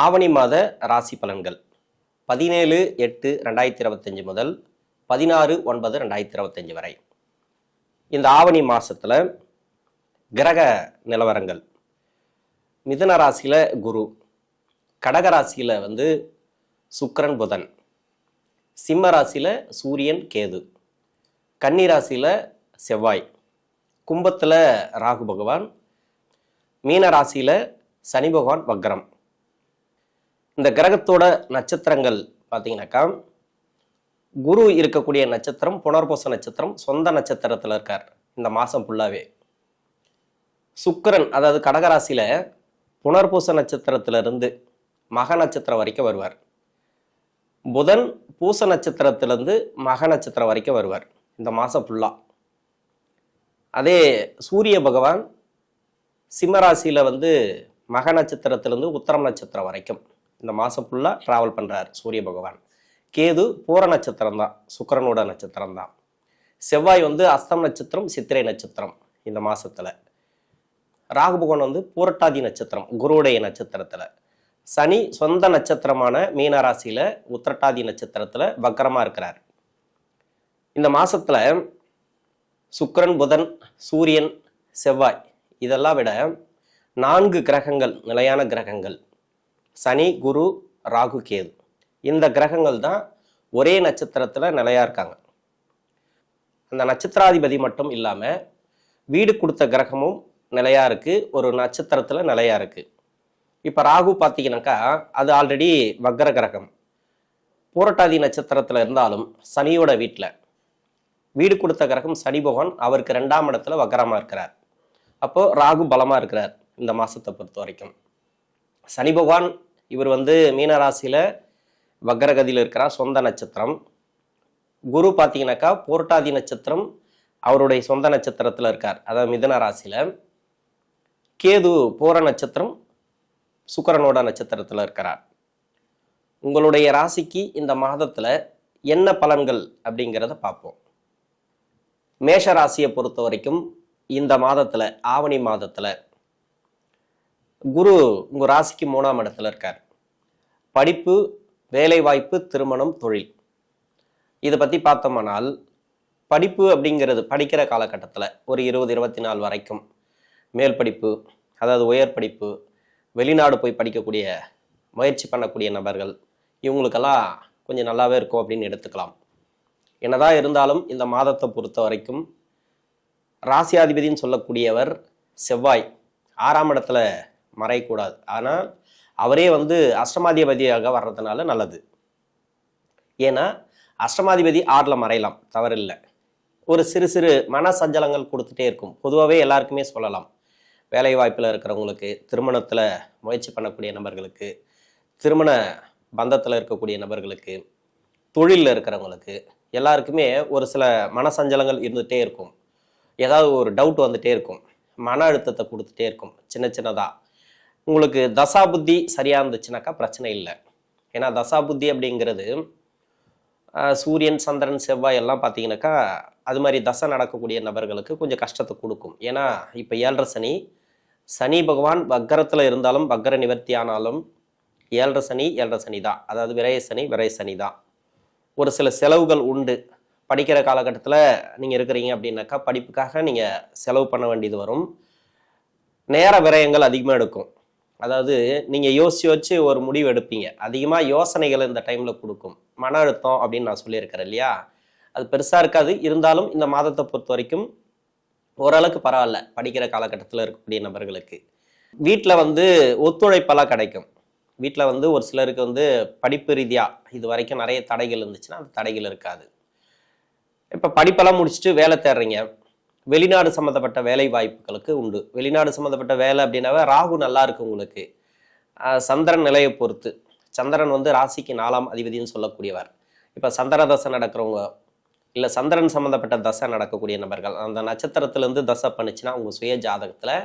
ஆவணி மாத ராசி பலன்கள் 17/8/2025 முதல் 16/9/2025 வரை. இந்த ஆவணி மாசத்துல கிரக நிலவரங்கள். மிதுன ராசியில குரு, கடக ராசியில சுக்கிரன் புதன், சிம்ம ராசியில சூரியன் கேது, கன்னி ராசியில செவ்வாய், கும்பத்துல ராகு பகவான், மீன ராசியில சனி பகவான் வக்ரம். இந்த கிரகத்தோட நட்சத்திரங்கள் பார்த்தீங்கன்னாக்கா, குரு இருக்கக்கூடிய நட்சத்திரம் புனர்பூச நட்சத்திரம், சொந்த நட்சத்திரத்தில் இருக்கார் இந்த மாதம் ஃபுல்லாகவே. சுக்கிரன் அதாவது கடகராசியில புனர்பூச நட்சத்திரத்திலிருந்து மக நட்சத்திரம் வரைக்கும் வருவார். புதன் பூச நட்சத்திரத்திலிருந்து மக நட்சத்திரம் வரைக்கும் வருவார் இந்த மாதம் ஃபுல்லாக. அதே சூரிய பகவான் சிம்மராசியில் மக நட்சத்திரத்திலிருந்து உத்தரம் நட்சத்திரம் வரைக்கும் இந்த மாதம் ஃபுல்லாக ட்ராவல் பண்ணுறார் சூரிய பகவான். கேது பூர நட்சத்திரம் தான், சுக்கிரனோட நட்சத்திரம் தான். செவ்வாய் அஸ்தம் நட்சத்திரம், சித்திரை நட்சத்திரம் இந்த மாதத்தில். ராகு பகவான் பூரட்டாதி நட்சத்திரம், குருவுடைய நட்சத்திரத்தில். சனி சொந்த நட்சத்திரமான மீன ராசியில உத்திரட்டாதி நட்சத்திரத்தில் வக்கரமாக இருக்கிறார். இந்த மாதத்தில் சுக்கிரன், புதன், சூரியன், செவ்வாய் இதெல்லாம் விட 4 கிரகங்கள், நிலையான கிரகங்கள், சனி, குரு, ராகு, கேது, இந்த கிரகங்கள் தான் ஒரே நட்சத்திரத்தில் நிலையா இருக்காங்க. அந்த நட்சத்திராதிபதி மட்டும் இல்லாமல் வீடு கொடுத்த கிரகமும் நிலையா இருக்கு, ஒரு நட்சத்திரத்தில் நிலையா இருக்கு. இப்போ ராகு பார்த்தீங்கன்னாக்கா அது ஆல்ரெடி வக்ர கிரகம், பூரட்டாதி நட்சத்திரத்தில் இருந்தாலும் சனியோட வீட்டில் வீடு கொடுத்த கிரகம் சனி பகவான் அவருக்கு 2ஆம் இடத்துல வக்ரமாக இருக்கிறார். அப்போ ராகு பலமாக இருக்கிறார் இந்த மாதத்தை பொறுத்த வரைக்கும். சனி பகவான் இவர் மீனராசியில் வக்ரகதியில் இருக்கிறார், சொந்த நட்சத்திரம். குரு பார்த்தீங்கன்னாக்கா பூரட்டாதி நட்சத்திரம், அவருடைய சொந்த நட்சத்திரத்தில் இருக்கார், அதாவது மிதுன ராசியில். கேது பூர நட்சத்திரம், சுக்கிரனோட நட்சத்திரத்தில் இருக்கிறார். உங்களுடைய ராசிக்கு இந்த மாதத்தில் என்ன பலன்கள் அப்படிங்கிறத பார்ப்போம். மேஷ ராசியை பொறுத்த வரைக்கும் இந்த மாதத்தில், ஆவணி மாதத்தில் குரு உங்கள் ராசிக்கு 3ஆம் இடத்துல இருக்கார். படிப்பு, வேலைவாய்ப்பு, திருமணம், தொழில் இதை பற்றி பார்த்தோம்னால், படிப்பு அப்படிங்கிறது படிக்கிற காலகட்டத்தில் ஒரு 20-24 வரைக்கும் மேல் படிப்பு, அதாவது உயர் படிப்பு, வெளிநாடு போய் படிக்கக்கூடிய முயற்சி பண்ணக்கூடிய நபர்கள், இவங்களுக்கெல்லாம் கொஞ்சம் நல்லாவே இருக்கும் அப்படின்னு எடுத்துக்கலாம். என்னதான் இருந்தாலும் இந்த மாதத்தை பொறுத்த வரைக்கும் ராசியாதிபதினு சொல்லக்கூடியவர் செவ்வாய் 6ஆம் இடத்துல மறையக்கூடாது. ஆனால் அவரே அஷ்டமாதிபதியாக வர்றதுனால நல்லது. ஏன்னா அஷ்டமாதிபதி 6ல் மறையலாம், தவறில்லை. ஒரு சிறு சிறு மன சஞ்சலங்கள் கொடுத்துட்டே இருக்கும். பொதுவாகவே எல்லாருக்குமே சொல்லலாம். வேலை வாய்ப்பில் இருக்கிறவங்களுக்கு, திருமணத்தில் முயற்சி பண்ணக்கூடிய நபர்களுக்கு, திருமண பந்தத்தில் இருக்கக்கூடிய நபர்களுக்கு, தொழிலில் இருக்கிறவங்களுக்கு எல்லாருக்குமே ஒரு சில மனசஞ்சலங்கள் இருந்துகிட்டே இருக்கும். ஏதாவது ஒரு டவுட் வந்துகிட்டே இருக்கும், மன அழுத்தத்தை கொடுத்துட்டே இருக்கும் சின்ன சின்னதாக. உங்களுக்கு தசாபுத்தி சரியாக இருந்துச்சுனாக்கா பிரச்சனை இல்லை. ஏன்னா தசாபுத்தி அப்படிங்கிறது சூரியன், சந்திரன், செவ்வாய் எல்லாம் பார்த்தீங்கன்னாக்கா அது மாதிரி தசை நடக்கக்கூடிய நபர்களுக்கு கொஞ்சம் கஷ்டத்தை கொடுக்கும். ஏன்னா இப்போ 7.5 சனி, சனி பகவான் வக்கரத்தில் இருந்தாலும் வக்கர நிவர்த்தி ஆனாலும் 7.5 சனி 7.5 சனி தான், அதாவது விரய சனி தான். ஒரு சில செலவுகள் உண்டு. படிக்கிற காலகட்டத்தில் நீங்கள் இருக்கிறீங்க அப்படின்னாக்கா படிப்புக்காக நீங்கள் செலவு பண்ண வேண்டியது வரும். நேர விரயங்கள் அதிகமாக எடுக்கும். அதாவது நீங்கள் யோசிச்சு ஒரு முடிவு எடுப்பீங்க. அதிகமாக யோசனைகள் இந்த டைமில் கொடுக்கும். மன அழுத்தம் அப்படின்னு நான் சொல்லியிருக்கிறேன் இல்லையா, அது பெருசாக இருக்காது. இருந்தாலும் இந்த மாதத்தை பொறுத்த வரைக்கும் ஓரளவுக்கு பரவாயில்ல படிக்கிற காலகட்டத்தில் இருக்கக்கூடிய நபர்களுக்கு. வீட்டில் ஒத்துழைப்பெல்லாம் கிடைக்கும். வீட்டில் ஒரு சிலருக்கு படிப்பு ரீதியாக இது வரைக்கும் நிறைய தடைகள் இருந்துச்சுன்னா அந்த தடைகள் இருக்காது. இப்போ படிப்பெல்லாம் முடிச்சுட்டு வேலை தேடுறீங்க, வெளிநாடு சம்மந்தப்பட்ட வேலை வாய்ப்புகளுக்கு உண்டு. வெளிநாடு சம்மந்தப்பட்ட வேலை அப்படின்னாவே ராகு நல்லா இருக்கு உங்களுக்கு. சந்திரன் நிலையை பொறுத்து, சந்திரன் ராசிக்கு 4ஆம் அதிபதினு சொல்லக்கூடியவர். இப்போ சந்திர தசை நடக்கிறவங்க, இல்லை சந்திரன் சம்மந்தப்பட்ட தசை நடக்கக்கூடிய நபர்கள், அந்த நட்சத்திரத்திலேருந்து தசை பண்ணுச்சுன்னா உங்கள் சுய ஜாதகத்தில்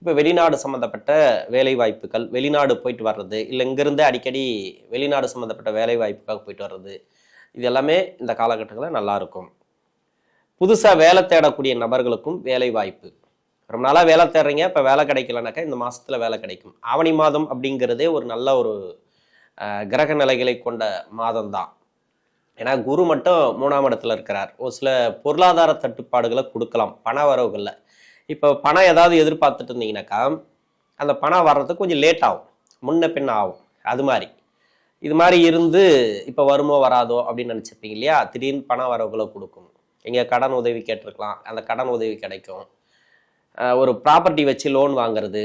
இப்போ வெளிநாடு சம்மந்தப்பட்ட வேலை வாய்ப்புகள், வெளிநாடு போயிட்டு வர்றது, இல்லை இங்கேருந்து அடிக்கடி வெளிநாடு சம்மந்தப்பட்ட வேலை வாய்ப்புக்காக போயிட்டு வர்றது, இது எல்லாமே இந்த காலகட்டங்களில் நல்லாயிருக்கும். புதுசாக வேலை தேடக்கூடிய நபர்களுக்கும் வேலை வாய்ப்பு, ரொம்ப நாளாக வேலை தேடுறீங்க, இப்போ வேலை கிடைக்கலனாக்கா இந்த மாதத்தில் வேலை கிடைக்கும். ஆவணி மாதம் அப்படிங்கிறதே ஒரு நல்ல ஒரு கிரக நிலைகளை கொண்ட மாதம் தான். ஏன்னா குரு மட்டும் 3ஆம் இடத்துல இருக்கிறார். ஒரு சில பொருளாதார தட்டுப்பாடுகளை கொடுக்கலாம் பண வரவுகளில். இப்போ பணம் ஏதாவது எதிர்பார்த்துட்டு இருந்தீங்கன்னாக்கா அந்த பணம் வர்றதுக்கு கொஞ்சம் லேட் ஆகும், முன்ன பின்ன ஆகும். அது மாதிரி இது மாதிரி இருந்து இப்போ வருமோ வராதோ அப்படின்னு நினச்சிருப்பீங்க இல்லையா? திடீர்னு பண வரவுகளை கொடுக்கும். எங்கே கடன் உதவி கேட்டிருக்கலாம், அந்த கடன் உதவி கிடைக்கும். ஒரு ப்ராப்பர்ட்டி வச்சு லோன் வாங்குறது,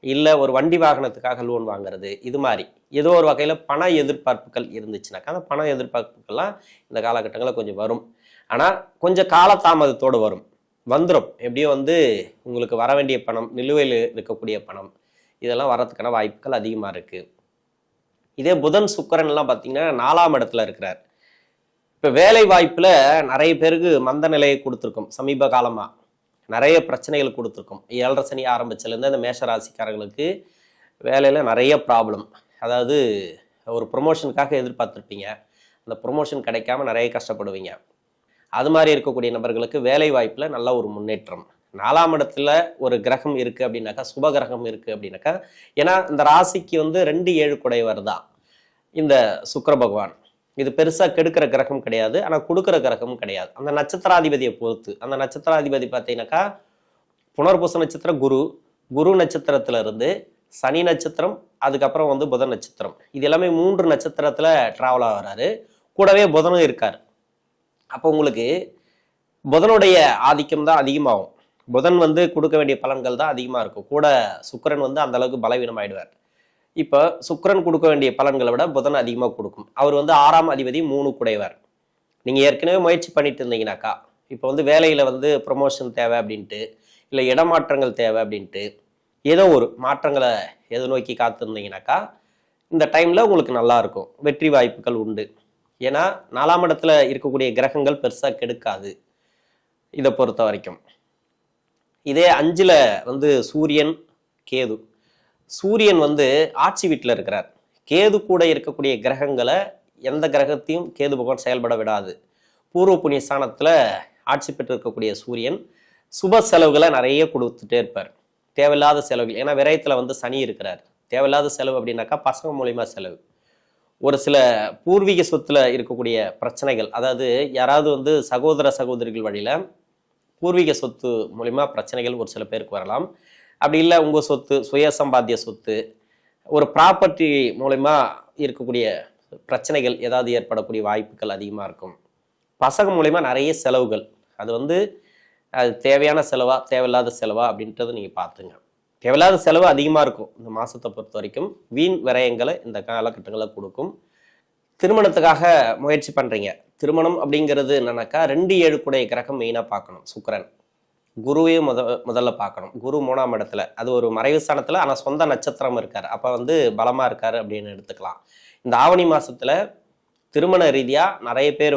இல்லை ஒரு வண்டி வாகனத்துக்காக லோன் வாங்குறது, இது மாதிரி ஏதோ ஒரு வகையில் பண எதிர்பார்ப்புகள் இருந்துச்சுனாக்கா அந்த பண எதிர்பார்ப்புகள்லாம் இந்த காலகட்டங்களில் கொஞ்சம் வரும். ஆனால் கொஞ்சம் காலதாமதத்தோடு வரும், வந்துடும். எப்படியும் உங்களுக்கு வர வேண்டிய பணம், நிலுவையில் இருக்கக்கூடிய பணம், இதெல்லாம் வர்றதுக்கான வாய்ப்புகள் அதிகமாக இருக்குது. இதே புதன் சுக்கிரன் எல்லாம் பார்த்தீங்கன்னா 4ஆம் இடத்துல இருக்கிறார். இப்போ வேலை வாய்ப்பில் நிறைய பேருக்கு மந்த நிலையை கொடுத்துருக்கும். சமீப காலமாக நிறைய பிரச்சனைகள் கொடுத்துருக்கும். 7.5 சனி ஆரம்பிச்சிலேருந்து அந்த மேஷராசிக்காரர்களுக்கு வேலையில் நிறைய ப்ராப்ளம். அதாவது ஒரு ப்ரொமோஷனுக்காக எதிர்பார்த்துருப்பீங்க, அந்த ப்ரொமோஷன் கிடைக்காம நிறைய கஷ்டப்படுவீங்க. அது மாதிரி இருக்கக்கூடிய நபர்களுக்கு வேலை வாய்ப்பில் நல்ல ஒரு முன்னேற்றம். 4ஆம் இடத்துல ஒரு கிரகம் இருக்குது அப்படின்னாக்கா, சுப கிரகம் இருக்குது அப்படின்னாக்கா, ஏன்னா இந்த ராசிக்கு 2-7 குடையவர் தான் இந்த சுக்கிர பகவான். இது பெருசாக கெடுக்கிற கிரகம் கிடையாது, ஆனால் கொடுக்குற கிரகமும் கிடையாது. அந்த நட்சத்திராதிபதியை பொறுத்து, அந்த நட்சத்திராதிபதி பார்த்தீங்கன்னாக்கா புனர்பூச நட்சத்திரம் குரு, குரு நட்சத்திரத்துல இருந்து சனி நட்சத்திரம், அதுக்கப்புறம் புதன் நட்சத்திரம், இது எல்லாமே 3 நட்சத்திரத்தில் ட்ராவல் ஆகிறாரு. கூடவே புதனும் இருக்கார். அப்போ உங்களுக்கு புதனுடைய ஆதிக்கம் தான் அதிகமாகும். புதன் கொடுக்க வேண்டிய பலன்கள் தான் அதிகமாக இருக்கும். கூட சுக்கிரன் அந்த அளவுக்கு பலவீனம் ஆயிடுவார். இப்போ சுக்கிரன் கொடுக்க வேண்டிய பலன்களை விட புதன் அதிகமாக கொடுக்கும். அவர் 6ஆம் அதிபதி 3 குடையவர். நீங்கள் ஏற்கனவே முயற்சி பண்ணிட்டு இருந்தீங்கன்னாக்கா, இப்போ வேலையில் ப்ரொமோஷன் தேவை அப்படின்ட்டு, இல்லை இடமாற்றங்கள் தேவை அப்படின்ட்டு, ஏதோ ஒரு மாற்றங்களை எதிர்நோக்கி காத்திருந்தீங்கன்னாக்கா இந்த டைமில் உங்களுக்கு நல்லா இருக்கும், வெற்றி வாய்ப்புகள் உண்டு. ஏன்னா 4ஆம் இடத்துல இருக்கக்கூடிய கிரகங்கள் பெருசாக கெடுக்காது இதை பொறுத்த வரைக்கும். இதே 5ல் சூரியன் கேது. சூரியன் ஆட்சி வீட்டில் இருக்கிறார். கேது கூட இருக்கக்கூடிய கிரகங்களை எந்த கிரகத்தையும் கேது பகவான் செயல்பட விடாது. பூர்வ புண்ணிய ஸ்தானத்தில் ஆட்சி பெற்று இருக்கக்கூடிய சூரியன் சுப செலவுகளை நிறைய கொடுத்துட்டே இருப்பார். தேவையில்லாத செலவுகள், ஏன்னா விரயத்தில் சனி இருக்கிறார். தேவையில்லாத செலவு அப்படின்னாக்கா பசங்க மூலியமாக செலவு, ஒரு சில பூர்வீக சொத்துல இருக்கக்கூடிய பிரச்சனைகள், அதாவது யாராவது சகோதர சகோதரிகள் வழியில் பூர்வீக சொத்து மூலிமா பிரச்சனைகள் ஒரு சில பேருக்கு வரலாம். அப்படி இல்லை உங்கள் சொத்து, சுய சம்பாத்திய சொத்து, ஒரு ப்ராப்பர்ட்டி மூலிமா இருக்கக்கூடிய பிரச்சனைகள் ஏதாவது ஏற்படக்கூடிய வாய்ப்புகள் அதிகமாக இருக்கும். பசங்க மூலிமா நிறைய செலவுகள், அது அது தேவையான செலவா தேவையில்லாத செலவா அப்படின்றத நீங்கள் பார்த்துங்க. தேவையில்லாத செலவு அதிகமாக இருக்கும் இந்த மாதத்தை பொறுத்த வரைக்கும். வீண் விரயங்களை இந்த காலகட்டங்களில் கொடுக்கும். திருமணத்துக்காக முயற்சி பண்ணுறீங்க. திருமணம் அப்படிங்கிறது என்னன்னாக்கா 2-7 குடைய கிரகம் மெயினாக பார்க்கணும். சுக்கிரன் குருவையும் முதல்ல பார்க்கணும். குரு 3ஆம் இடத்துல, அது ஒரு மறைவு ஸ்தானத்தில், ஆனால் சொந்த நட்சத்திரம் இருக்கார். அப்போ பலமாக இருக்கார் அப்படின்னு எடுத்துக்கலாம். இந்த ஆவணி மாதத்தில் திருமண ரீதியாக நிறைய பேர்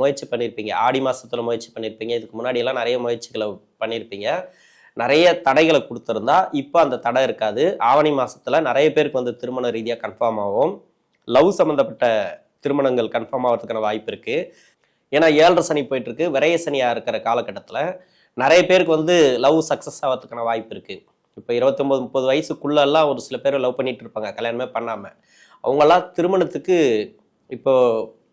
முயற்சி பண்ணியிருப்பீங்க. ஆடி மாதத்தில் முயற்சி பண்ணியிருப்பீங்க. இதுக்கு முன்னாடியெல்லாம் நிறைய முயற்சிகளை பண்ணியிருப்பீங்க. நிறைய தடைகளை கொடுத்துருந்தா இப்போ அந்த தடை இருக்காது. ஆவணி மாதத்தில் நிறைய பேருக்கு திருமண ரீதியாக கன்ஃபார்ம் ஆகும். லவ் சம்மந்தப்பட்ட திருமணங்கள் கன்ஃபார்ம் ஆகிறதுக்கான வாய்ப்பு இருக்குது. ஏன்னா 7.5 சனி போயிட்டுருக்கு. விரைய சனியாக இருக்கிற காலகட்டத்தில் நிறைய பேருக்கு லவ் சக்ஸஸ் ஆகிறதுக்கான வாய்ப்பு இருக்குது. இப்போ 29-30 வயசுக்குள்ளெல்லாம் ஒரு சில பேர் லவ் பண்ணிட்டு இருப்பாங்க, கல்யாணமே பண்ணாமல். அவங்கெல்லாம் திருமணத்துக்கு இப்போ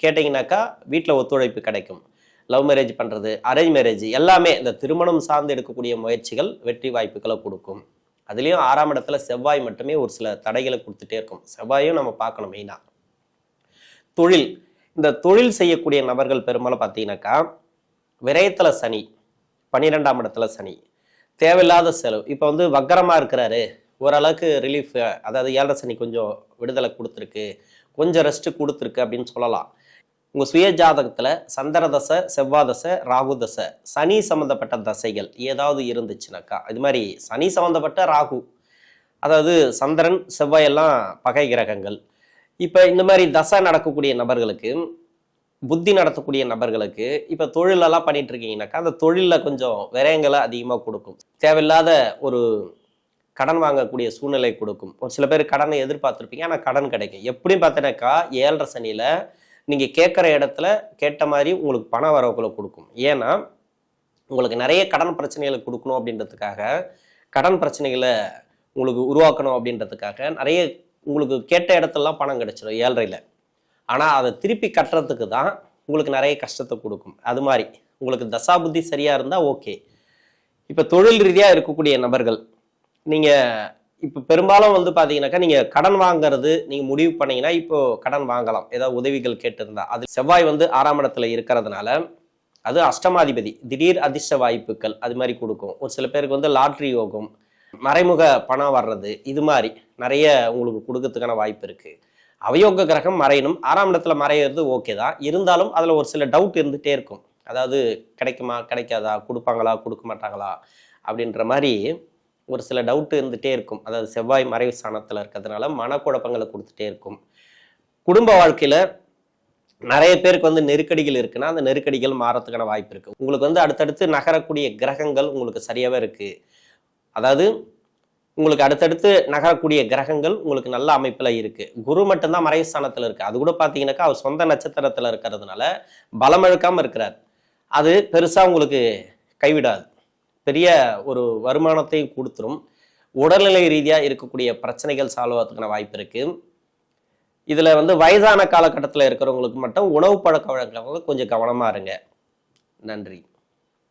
கேட்டிங்கனாக்கா வீட்டில் ஒத்துழைப்பு கிடைக்கும். லவ் மேரேஜ் பண்ணுறது, அரேஞ்ச் மேரேஜ், எல்லாமே இந்த திருமணம் சார்ந்து எடுக்கக்கூடிய முயற்சிகள் வெற்றி வாய்ப்புகளை கொடுக்கும். அதுலேயும் 6ஆம் இடத்துல செவ்வாய் மட்டுமே ஒரு சில தடைகளை கொடுத்துட்டே இருக்கும். செவ்வாயும் நம்ம பார்க்கணும் மெயினாக. தொழில், இந்த தொழில் செய்யக்கூடிய நபர்கள் பெரும்பாலும் பார்த்தீங்கன்னாக்கா விரயத்தில் சனி, 12ஆம் இடத்துல சனி, தேவையில்லாத செலவு. இப்போ வக்கரமாக இருக்கிறாரு, ஓரளவுக்கு ரிலீஃப், அதாவது 7.5 சனி கொஞ்சம் விடுதலை கொடுத்துருக்கு, கொஞ்சம் ரெஸ்ட் கொடுத்துருக்கு அப்படின்னு சொல்லலாம். உங்கள் சுய ஜாதகத்தில் சந்திர தசை, செவ்வாய் தசை, ராகு தசை, சனி சம்மந்தப்பட்ட தசைகள் ஏதாவது இருந்துச்சுனாக்கா, இது மாதிரி சனி சம்மந்தப்பட்ட ராகு, அதாவது சந்திரன் செவ்வாய் எல்லாம் பகை கிரகங்கள். இப்போ இந்த மாதிரி தசை நடக்கக்கூடிய நபர்களுக்கு, புத்தி நடத்தக்கூடிய நபர்களுக்கு இப்போ தொழிலெல்லாம் பண்ணிட்டு இருக்கீங்கன்னாக்கா அந்த தொழிலில் கொஞ்சம் விரயங்களை அதிகமாக கொடுக்கும். தேவையில்லாத ஒரு கடன் வாங்கக்கூடிய சூழ்நிலை கொடுக்கும். ஒரு சில பேர் கடனை எதிர்பார்த்துருப்பீங்க, ஆனால் கடன் கிடைக்கும். எப்படியும் பார்த்தீங்கன்னாக்கா 7.5 சனியில் நீங்கள் கேட்குற இடத்துல கேட்ட மாதிரி உங்களுக்கு பண வரவுகளை கொடுக்கும். ஏன்னா உங்களுக்கு நிறைய கடன் பிரச்சனைகளை கொடுக்கணும் அப்படின்றதுக்காக, கடன் பிரச்சனைகளை உங்களுக்கு உருவாக்கணும் அப்படின்றதுக்காக நிறைய உங்களுக்கு கேட்ட இடத்துலலாம் பணம் கிடைச்சிடும் 7:30. ஆனால் அதை திருப்பி கட்டுறதுக்கு தான் உங்களுக்கு நிறைய கஷ்டத்தை கொடுக்கும். அது மாதிரி உங்களுக்கு தசாபுத்தி சரியாக இருந்தால் ஓகே. இப்போ தொழில் ரீதியாக இருக்கக்கூடிய நபர்கள், நீங்கள் இப்போ பெரும்பாலும் வந்து பார்த்தீங்கன்னாக்கா, நீங்கள் கடன் வாங்குறது நீங்கள் முடிவு பண்ணீங்கன்னா இப்போ கடன் வாங்கலாம். ஏதாவது உதவிகள் கேட்டிருந்தா. அது செவ்வாய் வந்து 6ஆம் இடத்துல இருக்கிறதுனால அது அஷ்டமாதிபதி, திடீர் அதிர்ஷ்ட வாய்ப்புகள் அது மாதிரி கொடுக்கும். ஒரு சில பேருக்கு வந்து லாட்ரி யோகம், மறைமுக பணம் வர்றது, இது மாதிரி நிறைய உங்களுக்கு கொடுக்கறதுக்கான வாய்ப்பு இருக்கு. அவயோக கிரகம் மறையணும். 6ஆம் இடத்துல மறையிறது ஓகே தான். இருந்தாலும் அதுல ஒரு சில டவுட் இருந்துட்டே இருக்கும். அதாவது கிடைக்குமா கிடைக்காதா, கொடுப்பாங்களா கொடுக்க மாட்டாங்களா அப்படின்ற மாதிரி ஒரு சில டவுட் இருந்துட்டே இருக்கும். அதாவது செவ்வாய் மறைவு ஸ்தானத்துல இருக்கிறதுனால மனக்குழப்பங்களை கொடுத்துட்டே இருக்கும். குடும்ப வாழ்க்கையில நிறைய பேருக்கு வந்து நெருக்கடிகள் இருக்குன்னா அந்த நெருக்கடிகள் மாறத்துக்கான வாய்ப்பு இருக்கு. உங்களுக்கு வந்து அடுத்தடுத்து நகரக்கூடிய கிரகங்கள் உங்களுக்கு சரியாவே இருக்கு. அதாவது உங்களுக்கு அடுத்தடுத்து நகரக்கூடிய கிரகங்கள் உங்களுக்கு நல்ல அமைப்புல இருக்கு. குரு மட்டும்தான் மறைவு ஸ்தானத்துல இருக்கு. அது கூட பாத்தீங்கன்னாக்கா அவர் சொந்த நட்சத்திரத்துல இருக்கிறதுனால பலம் இழக்காம இருக்கிறார். அது பெருசா உங்களுக்கு கைவிடாது. பெரிய ஒரு வருமானத்தை கொடுத்துரும். உடல்நிலை ரீதியா இருக்கக்கூடிய பிரச்சனைகள் சால்வ் ஆகிறதுக்கான வாய்ப்பு இருக்கு. இதுல வந்து வயதான காலகட்டத்தில் இருக்கிறவங்களுக்கு மட்டும் உணவு பழக்க வழக்கங்கள் கொஞ்சம் கவனமா இருங்க. நன்றி.